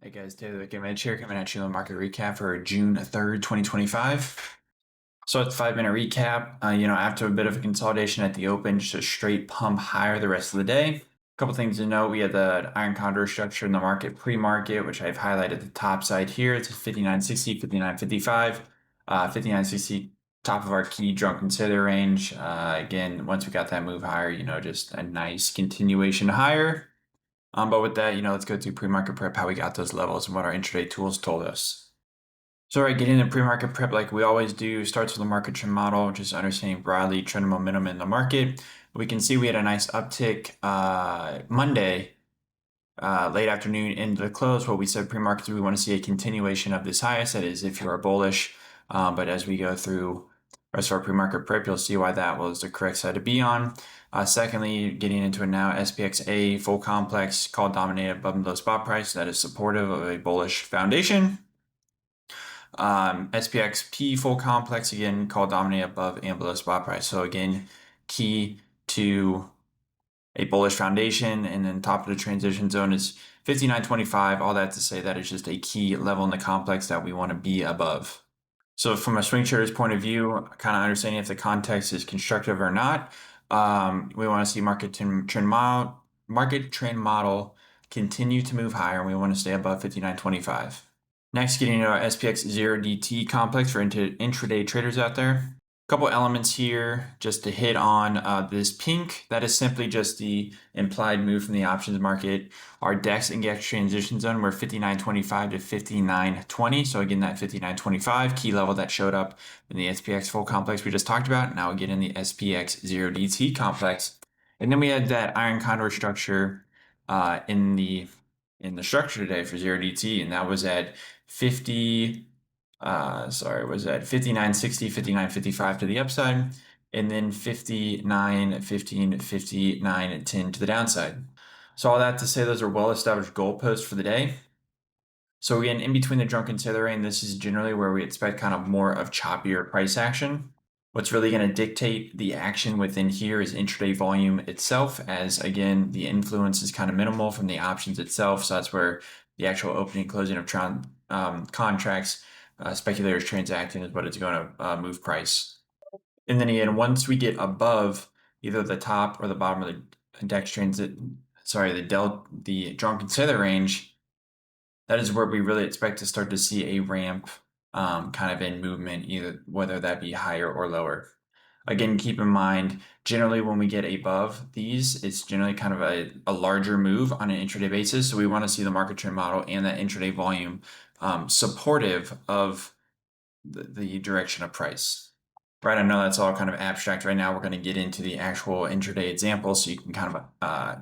Hey guys, Taylor with GammaEdge here, coming at you on market recap for June 3rd, 2025. So it's 5-minute recap. After a bit of a consolidation at the open, just a straight pump higher the rest of the day. A couple things to note: we had the iron condor structure in the market pre-market, which I've highlighted the top side here. It's 59.60, 59.55, 59.60, top of our key drunk consider range. Again, once we got that move higher, just a nice continuation higher. But with that, let's go through pre-market prep, how we got those levels and what our intraday tools told us. So, right, getting into pre-market prep like we always do starts with the market trend model, just understanding broadly trend momentum in the market. We can see we had a nice uptick Monday, late afternoon into the close. What we said pre-market, we want to see a continuation of this highest. That is, if you are bullish. But as we go through the rest of our pre-market prep, you'll see why that was the correct side to be on. Secondly, getting into it now, SPX A full complex call dominated above and below spot price. That is supportive of a bullish foundation. SPX P full complex, again, call dominated above and below spot price. So again, key to a bullish foundation, and then top of the transition zone is 59.25. All that to say that is just a key level in the complex that we want to be above. So from a swing trader's point of view, kind of understanding if the context is constructive or not, we want to see market trend model continue to move higher, and we want to stay above 59.25. Next, getting into our SPX 0DT complex for intraday traders out there. Couple elements here just to hit on this pink. That is simply just the implied move from the options market. Our DEX index transition zone, we're 59.25 to 59.20. So again, that 59.25 key level that showed up in the SPX full complex we just talked about. Now we get in the SPX 0DT complex. And then we had that iron condor structure in the structure today for 0DT, and that was at 59.60, 59.55 to the upside, and then 59.15, 59.10 to the downside. So all that to say, those are well-established goalposts for the day. So again, in between the drunken sailor range, this is generally where we expect kind of more of choppier price action. What's really going to dictate the action within here is intraday volume itself, as again, the influence is kind of minimal from the options itself. So that's where the actual opening and closing of contracts, speculators transacting is what it's going to move price. And then again, once we get above either the top or the bottom of the DEX transit, the drunken sailor range, that is where we really expect to start to see a ramp kind of in movement, either whether that be higher or lower. Again, keep in mind, generally when we get above these, it's generally kind of a larger move on an intraday basis. So we want to see the market trend model and that intraday volume supportive of the direction of price. Right, I know that's all kind of abstract right now. We're going to get into the actual intraday example so you can kind of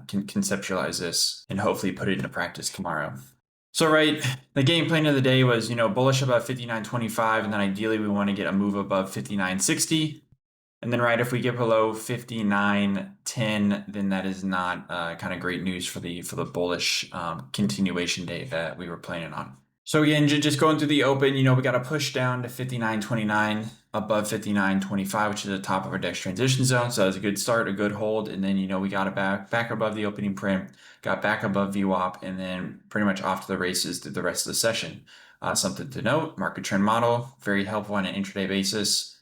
conceptualize this and hopefully put it into practice tomorrow. So, right, the game plan of the day was, bullish above 59.25, and then ideally we want to get a move above 59.60. And then, right, if we get below 59.10, then that is not kind of great news for the bullish continuation day that we were planning on. So again, just going through the open, we got to push down to 59.29 above 59.25, which is the top of our DEX transition zone. So that's a good start, a good hold. And then, we got it back above the opening print, got back above VWAP, and then pretty much off to the races through the rest of the session. Something to note, market trend model, very helpful on an intraday basis.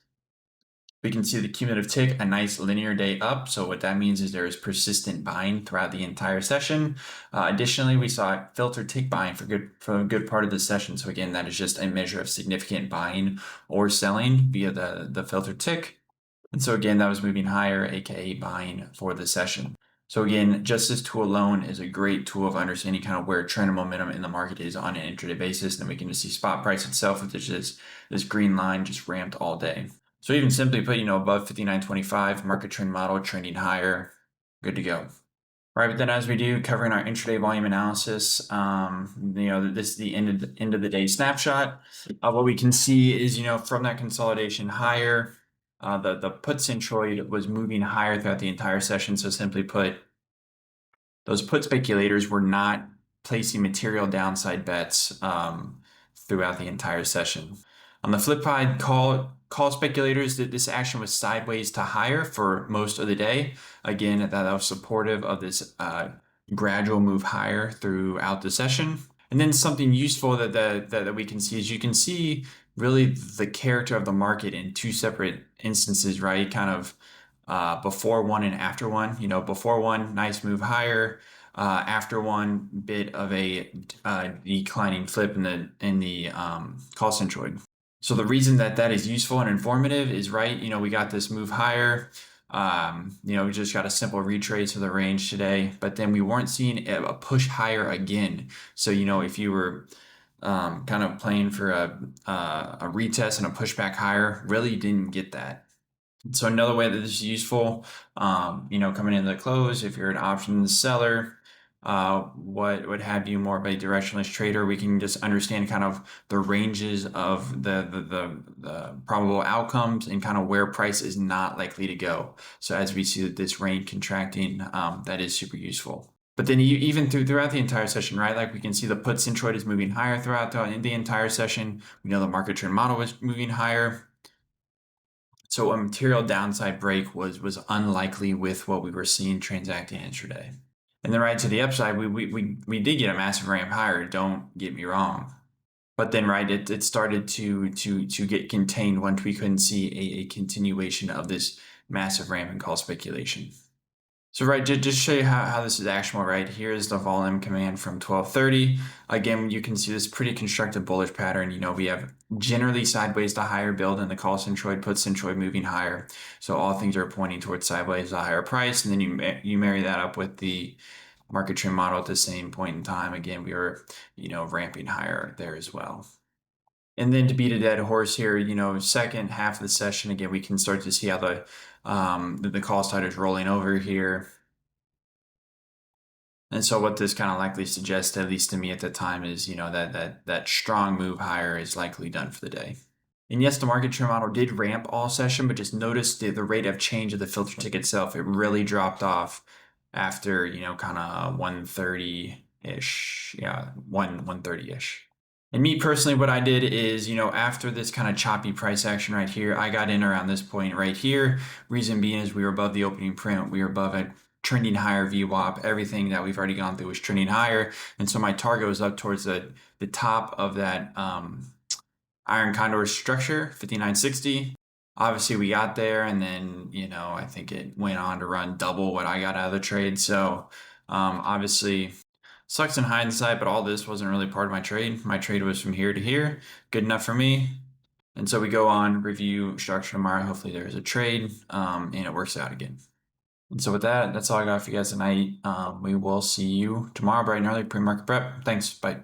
We can see the cumulative tick, a nice linear day up. So what that means is there is persistent buying throughout the entire session. Additionally, we saw filter tick buying for a good part of the session. So again, that is just a measure of significant buying or selling via the filter tick. And so again, that was moving higher, aka buying for the session. So again, just this tool alone is a great tool of understanding kind of where trend and momentum in the market is on an intraday basis. Then we can just see spot price itself, which is this green line just ramped all day. So even simply put, above 59.25, market trend model trending higher, good to go. All right, but then as we do, covering our intraday volume analysis, this is the end of the day snapshot. What we can see is, from that consolidation higher, the put centroid was moving higher throughout the entire session. So simply put, those put speculators were not placing material downside bets throughout the entire session. On the flip side, call speculators that this action was sideways to higher for most of the day. Again, that was supportive of this gradual move higher throughout the session. And then something useful that we can see is you can see really the character of the market in two separate instances, right? Kind of before one and after one. Before one, nice move higher. After one, bit of a declining flip in the call centroid. So the reason that is useful and informative is right. We got this move higher. We just got a simple retrace of the range today, but then we weren't seeing a push higher again. So, if you were kind of playing for a retest and a pushback higher, really didn't get that. So another way that this is useful, coming into the close, if you're an options seller, what would have you more of a directionless trader, we can just understand kind of the ranges of the probable outcomes and kind of where price is not likely to go. So as we see that this range contracting, that is super useful. But then even throughout the entire session, right? Like we can see the put centroid is moving higher throughout the entire session. We know the market trend model was moving higher. So a material downside break was unlikely with what we were seeing transacting intraday. And then right to the upside, we did get a massive ramp higher. Don't get me wrong, but then right it started to get contained once we couldn't see a continuation of this massive ramp and call speculation. So right, just show you how this is actionable, right? Here's the volume command from 1230. Again, you can see this pretty constructive bullish pattern. We have generally sideways to higher build and the call centroid, put centroid moving higher. So all things are pointing towards sideways to higher price. And then you marry that up with the market trend model at the same point in time. Again, we were, ramping higher there as well. And then to beat a dead horse here, second half of the session, again, we can start to see how the call side is rolling over here. And so what this kind of likely suggests, at least to me at the time, is, that strong move higher is likely done for the day. And yes, the market trend model did ramp all session, but just notice the rate of change of the filter tick itself. It really dropped off after, kind of 130-ish. Yeah, 130-ish. And me personally, what I did is, after this kind of choppy price action right here, I got in around this point right here. Reason being is we were above the opening print. We were above a trending higher VWAP. Everything that we've already gone through was trending higher. And so my target was up towards the top of that iron condor structure, 5960. Obviously, we got there, and then, I think it went on to run double what I got out of the trade. So obviously, sucks in hindsight, but all this wasn't really part of my trade. My trade was from here to here. Good enough for me. And so we go on, review structure tomorrow. Hopefully there's a trade and it works out again. And so with that, that's all I got for you guys tonight. We will see you tomorrow bright and early, pre-market prep. Thanks. Bye.